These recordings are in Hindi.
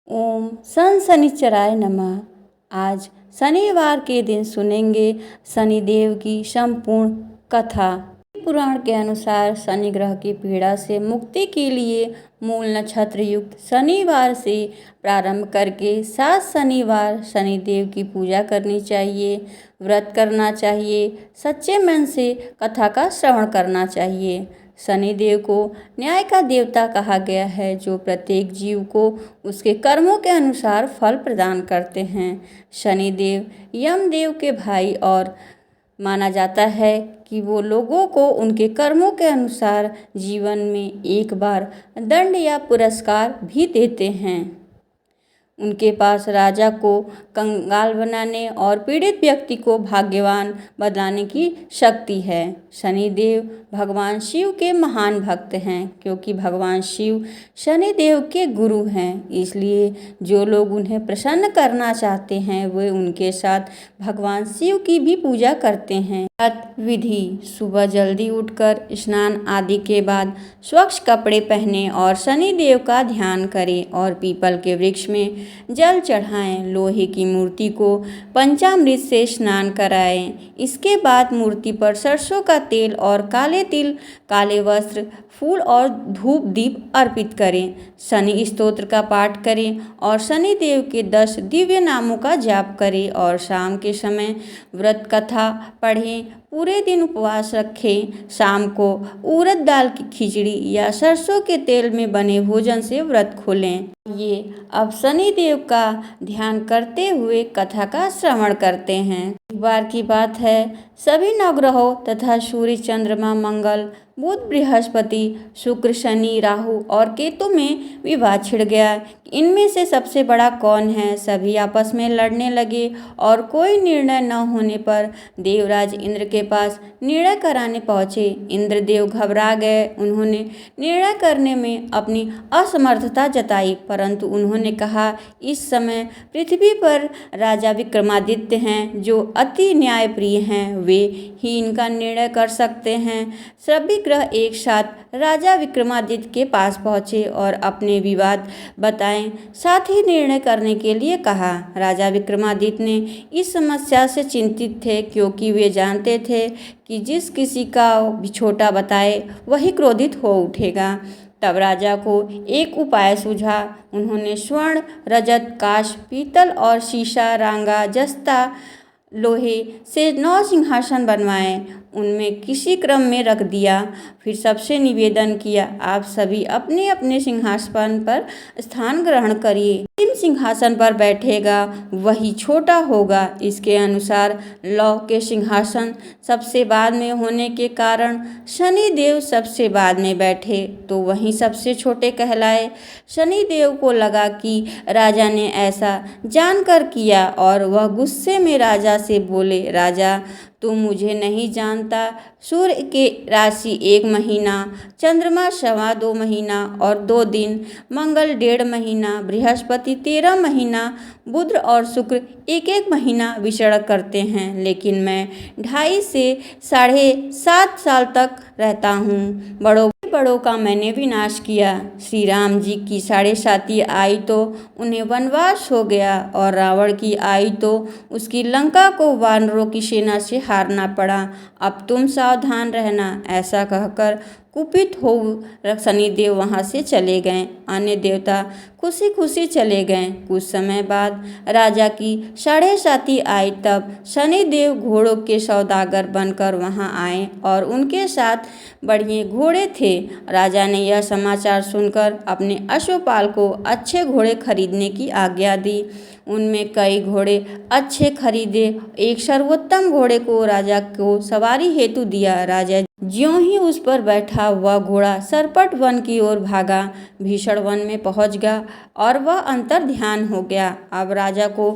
ओम सन शनिश्चराय नमः। आज शनिवार के दिन सुनेंगे शनिदेव की संपूर्ण कथा। पुराण के अनुसार शनि ग्रह की पीड़ा से मुक्ति के लिए मूल नक्षत्र युक्त शनिवार से प्रारंभ करके 7 शनिवार शनिदेव की पूजा करनी चाहिए, व्रत करना चाहिए, सच्चे मन से कथा का श्रवण करना चाहिए। शनिदेव को न्याय का देवता कहा गया है, जो प्रत्येक जीव को उसके कर्मों के अनुसार फल प्रदान करते हैं। शनिदेव यमदेव के भाई और माना जाता है कि वो लोगों को उनके कर्मों के अनुसार जीवन में एक बार दंड या पुरस्कार भी देते हैं। उनके पास राजा को कंगाल बनाने और पीड़ित व्यक्ति को भाग्यवान बनाने की शक्ति है। शनिदेव भगवान शिव के महान भक्त हैं, क्योंकि भगवान शिव शनिदेव के गुरु हैं। इसलिए जो लोग उन्हें प्रसन्न करना चाहते हैं वे उनके साथ भगवान शिव की भी पूजा करते हैं। विधि: सुबह जल्दी उठकर स्नान आदि के बाद स्वच्छ कपड़े पहनें और शनिदेव का ध्यान करें और पीपल के वृक्ष में जल चढ़ाएं। लोहे की मूर्ति को पंचामृत से स्नान कराएं। इसके बाद मूर्ति पर सरसों का तेल और काले तिल, काले वस्त्र, फूल और धूप दीप अर्पित करें। शनि स्तोत्र का पाठ करें और शनिदेव के 10 दिव्य नामों का जाप करें और शाम के समय व्रत कथा पढ़ें। पूरे दिन उपवास रखें। शाम को उड़द दाल की खिचड़ी या सरसों के तेल में बने भोजन से व्रत खोलें। ये अब शनिदेव का ध्यान करते हुए कथा का श्रवण करते हैं। एक बार की बात है, सभी नवग्रहों तथा सूर्य, चंद्रमा, मंगल, बुध, बृहस्पति, शुक्र, शनि, राहु और केतु में विवाद छिड़ गया। इनमें से सबसे बड़ा कौन है? सभी आपस में लड़ने लगे और कोई निर्णय न होने पर देवराज इंद्र के पास निर्णय कराने पहुँचे। इंद्रदेव घबरा गए। उन्होंने निर्णय करने में अपनी असमर्थता जताई, परंतु उन्होंने कहा, इस समय पृथ्वी पर राजा विक्रमादित्य हैं, जो अति न्यायप्रिय हैं। वे ही इनका निर्णय कर सकते हैं। सभी ग्रह एक साथ राजा विक्रमादित्य के पास पहुँचे और अपने विवाद बताएं, साथ ही निर्णय करने के लिए कहा। राजा विक्रमादित्य ने इस समस्या से चिंतित थे, क्योंकि वे जानते थे कि जिस किसी का बिछोटा बताए वही क्रोधित हो उठेगा। तब राजा को एक उपाय सूझा। उन्होंने स्वर्ण, रजत, कांच, पीतल और शीशा, रांगा, जस्ता, लोहे से 9 सिंहासन बनवाए, उनमें किसी क्रम में रख दिया। फिर सबसे निवेदन किया, आप सभी अपने अपने सिंहासन पर स्थान ग्रहण करिए। जिन सिंहासन पर बैठेगा वही छोटा होगा। इसके अनुसार लौह के सिंहासन सबसे बाद में होने के कारण शनिदेव सबसे बाद में बैठे, तो वहीं सबसे छोटे कहलाए। शनिदेव को लगा कि राजा ने ऐसा जानकर किया और वह गुस्से में राजा से बोले, राजा, तुम मुझे नहीं जानता। सूर्य के राशि 1 महीना, चंद्रमा 2.25 महीना और 2 दिन, मंगल 1.5 महीना, बृहस्पति 13 महीना, बुध और शुक्र 1-1 महीना विचरण करते हैं, लेकिन मैं 2.5 से 7.5 साल तक रहता हूँ। बड़ों का मैंने विनाश किया। श्री राम जी की 7.5 आई तो उन्हें वनवास हो गया और रावण की आई तो उसकी लंका को वानरों की सेना से हारना पड़ा। अब तुम सावधान रहना। ऐसा कहकर कुपित हो शनिदेव वहाँ से चले गए। अन्य देवता खुशी खुशी चले गए। कुछ समय बाद राजा की 7.5 आई, तब शनिदेव घोड़ों के सौदागर बनकर वहाँ आए और उनके साथ बढ़िए घोड़े थे। राजा ने यह समाचार सुनकर अपने अश्वपाल को अच्छे घोड़े खरीदने की आज्ञा दी। उनमें कई घोड़े अच्छे खरीदे। एक सर्वोत्तम घोड़े को राजा को सवारी हेतु दिया। राजा ज्यों ही उस पर बैठा, वह घोड़ा सरपट वन की ओर भागा, भीषण वन में पहुंच गया और वह अंतर ध्यान हो गया। अब राजा को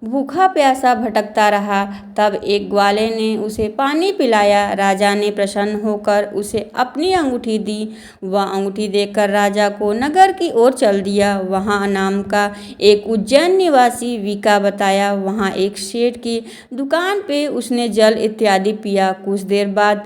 भूखा प्यासा भटकता रहा। तब एक ग्वाले ने उसे पानी पिलाया। राजा ने प्रसन्न होकर उसे अपनी अंगूठी दी। वह अंगूठी देखकर राजा को नगर की ओर चल दिया। वहाँ नाम का एक उज्जैन निवासी विका बताया। वहाँ एक सेठ की दुकान पे उसने जल इत्यादि पिया। कुछ देर बाद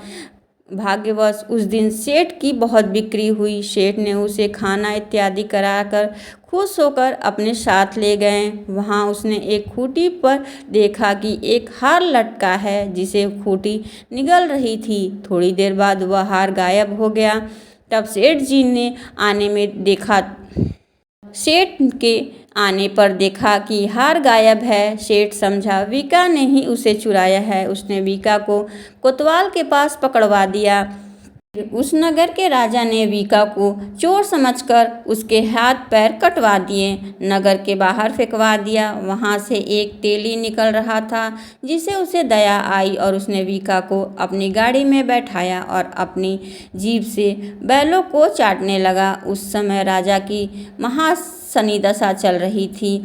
भाग्यवश उस दिन सेठ की बहुत बिक्री हुई। सेठ ने उसे खाना इत्यादि कराकर खुश होकर अपने साथ ले गए। वहाँ उसने एक खूंटी पर देखा कि एक हार लटका है जिसे खूंटी निगल रही थी। थोड़ी देर बाद वह हार गायब हो गया। तब सेठ जी ने सेठ के आने पर देखा कि हार गायब है। सेठ समझा वीका ने ही उसे चुराया है। उसने वीका को कोतवाल के पास पकड़वा दिया। उस नगर के राजा ने वीका को चोर समझकर उसके हाथ पैर कटवा दिए, नगर के बाहर फेंकवा दिया। वहां से एक तेली निकल रहा था जिसे उसे दया आई और उसने वीका को अपनी गाड़ी में बैठाया और अपनी जीभ से बैलों को चाटने लगा। उस समय राजा की महाशनि दशा चल रही थी।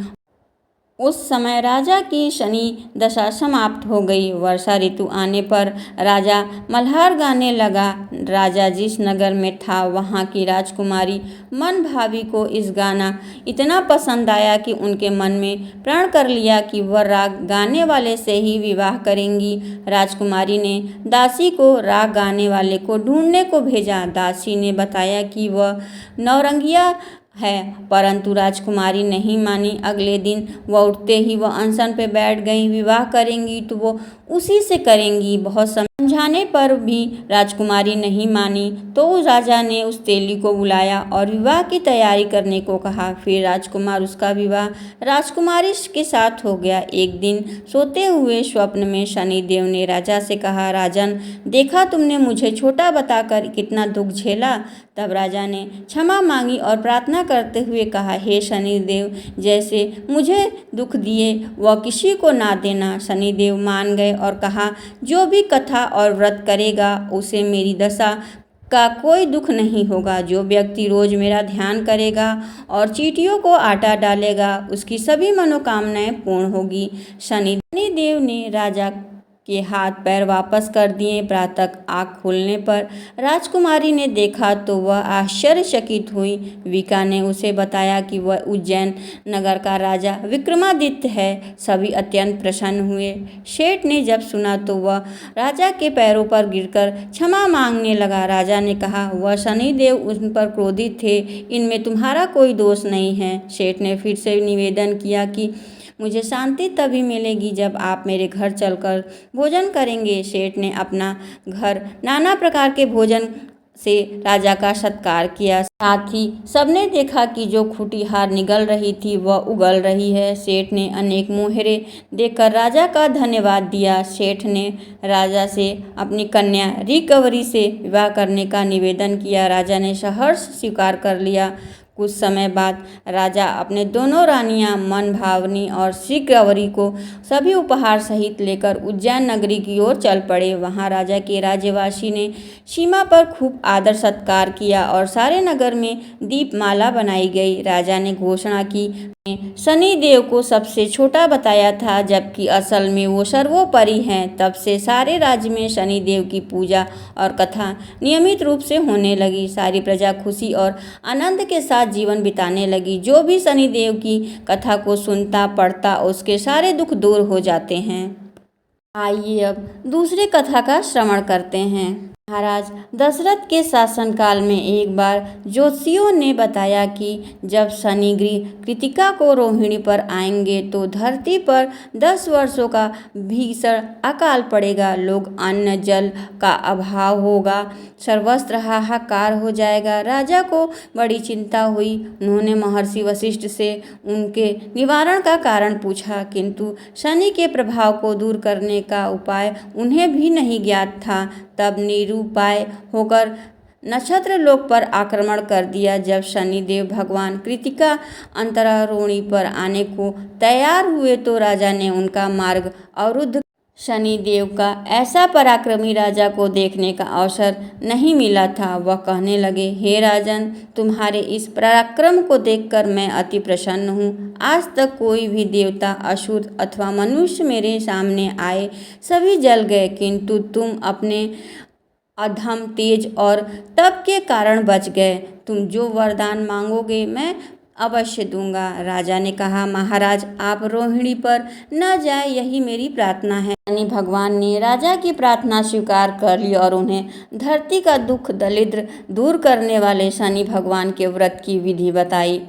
उस समय राजा की शनि दशा समाप्त हो गई। वर्षा ऋतु आने पर राजा मल्हार गाने लगा। राजा जिस नगर में था वहाँ की राजकुमारी मनभावी को इस गाना इतना पसंद आया कि उनके मन में प्रण कर लिया कि वह राग गाने वाले से ही विवाह करेंगी। राजकुमारी ने दासी को राग गाने वाले को ढूंढने को भेजा। दासी ने बताया कि वह नौरंगिया है, परंतु राजकुमारी नहीं मानी। अगले दिन वह उठते ही वह अनशन पे बैठ गई। विवाह करेंगी तो वो उसी से करेंगी। बहुत समझाने पर भी राजकुमारी नहीं मानी तो उस राजा ने उस तेली को बुलाया और विवाह की तैयारी करने को कहा। फिर राजकुमार उसका विवाह राजकुमारी के साथ हो गया। एक दिन सोते हुए स्वप्न में शनिदेव ने राजा से कहा, राजन, देखा तुमने मुझे छोटा बताकर कितना दुख झेला। तब राजा ने क्षमा मांगी और प्रार्थना करते हुए कहा, हे शनिदेव, जैसे मुझे दुख दिए वह किसी को ना देना। शनिदेव मान गए और कहा, जो भी कथा और व्रत करेगा उसे मेरी दशा का कोई दुख नहीं होगा। जो व्यक्ति रोज मेरा ध्यान करेगा और चींटियों को आटा डालेगा उसकी सभी मनोकामनाएं पूर्ण होगी। शनिदेव ने राजा के हाथ पैर वापस कर दिए। प्रातः आँख खुलने पर राजकुमारी ने देखा तो वह आश्चर्यचकित हुई। वीका ने उसे बताया कि वह उज्जैन नगर का राजा विक्रमादित्य है। सभी अत्यंत प्रसन्न हुए। सेठ ने जब सुना तो वह राजा के पैरों पर गिरकर क्षमा मांगने लगा। राजा ने कहा, वह शनिदेव उन पर क्रोधित थे, इनमें तुम्हारा कोई दोष नहीं है। सेठ ने फिर से निवेदन किया कि मुझे शांति तभी मिलेगी जब आप मेरे घर चलकर भोजन करेंगे। सेठ ने अपना घर नाना प्रकार के भोजन से राजा का सत्कार किया। साथ ही सबने देखा कि जो खूंटी हार निगल रही थी वह उगल रही है। सेठ ने अनेक मोहरे देकर राजा का धन्यवाद दिया। सेठ ने राजा से अपनी कन्या रिकवरी से विवाह करने का निवेदन किया। राजा ने सहर्ष स्वीकार कर लिया। कुछ समय बाद राजा अपने दोनों रानियां मनभावनी और श्रीगौरी को सभी उपहार सहित लेकर उज्जैन नगरी की ओर चल पड़े। वहां राजा के राज्यवासी ने सीमा पर खूब आदर सत्कार किया और सारे नगर में दीपमाला बनाई गई। राजा ने घोषणा की, शनिदेव को सबसे छोटा बताया था जबकि असल में वो सर्वोपरि हैं। तब से सारे राज्य में शनिदेव की पूजा और कथा नियमित रूप से होने लगी। सारी प्रजा खुशी और आनंद के साथ जीवन बिताने लगी। जो भी शनिदेव की कथा को सुनता पढ़ता उसके सारे दुख दूर हो जाते हैं। आइए अब दूसरे कथा का श्रवण करते हैं। महाराज दशरथ के शासनकाल में एक बार ज्योतिषियों ने बताया कि जब शनि ग्रह कृतिका को रोहिणी पर आएंगे तो धरती पर 10 वर्षों का भीषण अकाल पड़ेगा। लोग अन्न जल का अभाव होगा, सर्वत्र हाहाकार हो जाएगा। राजा को बड़ी चिंता हुई। उन्होंने महर्षि वशिष्ठ से उनके निवारण का कारण पूछा, किंतु शनि के प्रभाव को दूर करने का उपाय उन्हें भी नहीं ज्ञात था। तब निरुपाय होकर नक्षत्र लोक पर आक्रमण कर दिया। जब शनिदेव भगवान कृतिका अंतरारोहिणी पर आने को तैयार हुए तो राजा ने उनका मार्ग अवरुद्ध। शनिदेव का ऐसा पराक्रमी राजा को देखने का अवसर नहीं मिला था। वह कहने लगे, हे राजन, तुम्हारे इस पराक्रम को देखकर मैं अति प्रसन्न हूँ। आज तक कोई भी देवता, असुर अथवा मनुष्य मेरे सामने आए सभी जल गए, किंतु तुम अपने अधम तेज और तप के कारण बच गए। तुम जो वरदान मांगोगे मैं अवश्य दूंगा। राजा ने कहा, महाराज आप रोहिणी पर न जाए, यही मेरी प्रार्थना है। शनि भगवान ने राजा की प्रार्थना स्वीकार कर ली और उन्हें धरती का दुख दरिद्र दूर करने वाले शनि भगवान के व्रत की विधि बताई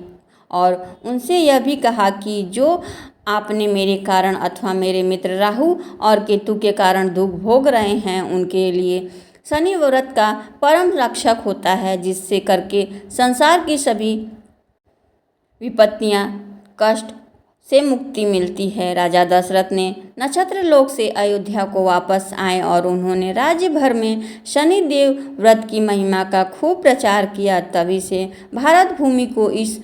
और उनसे यह भी कहा कि जो आपने मेरे कारण अथवा मेरे मित्र राहु और केतु के कारण दुख भोग रहे हैं, उनके लिए शनि व्रत का परम रक्षक होता है, जिससे करके संसार की सभी विपत्तियां कष्ट से मुक्ति मिलती है। राजा दशरथ ने नक्षत्र लोक से अयोध्या को वापस आए और उन्होंने राज्य भर में शनि देव व्रत की महिमा का खूब प्रचार किया। तभी से भारत भूमि को इस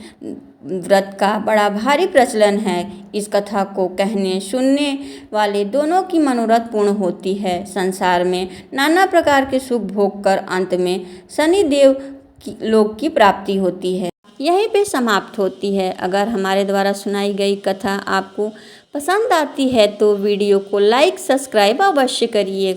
व्रत का बड़ा भारी प्रचलन है। इस कथा को कहने सुनने वाले दोनों की मनोरथ पूर्ण होती है। संसार में नाना प्रकार के सुख भोग कर अंत में शनि देव लोक की प्राप्ति होती है। यहीं पे समाप्त होती है। अगर हमारे द्वारा सुनाई गई कथा आपको पसंद आती है तो वीडियो को लाइक सब्सक्राइब अवश्य करिए।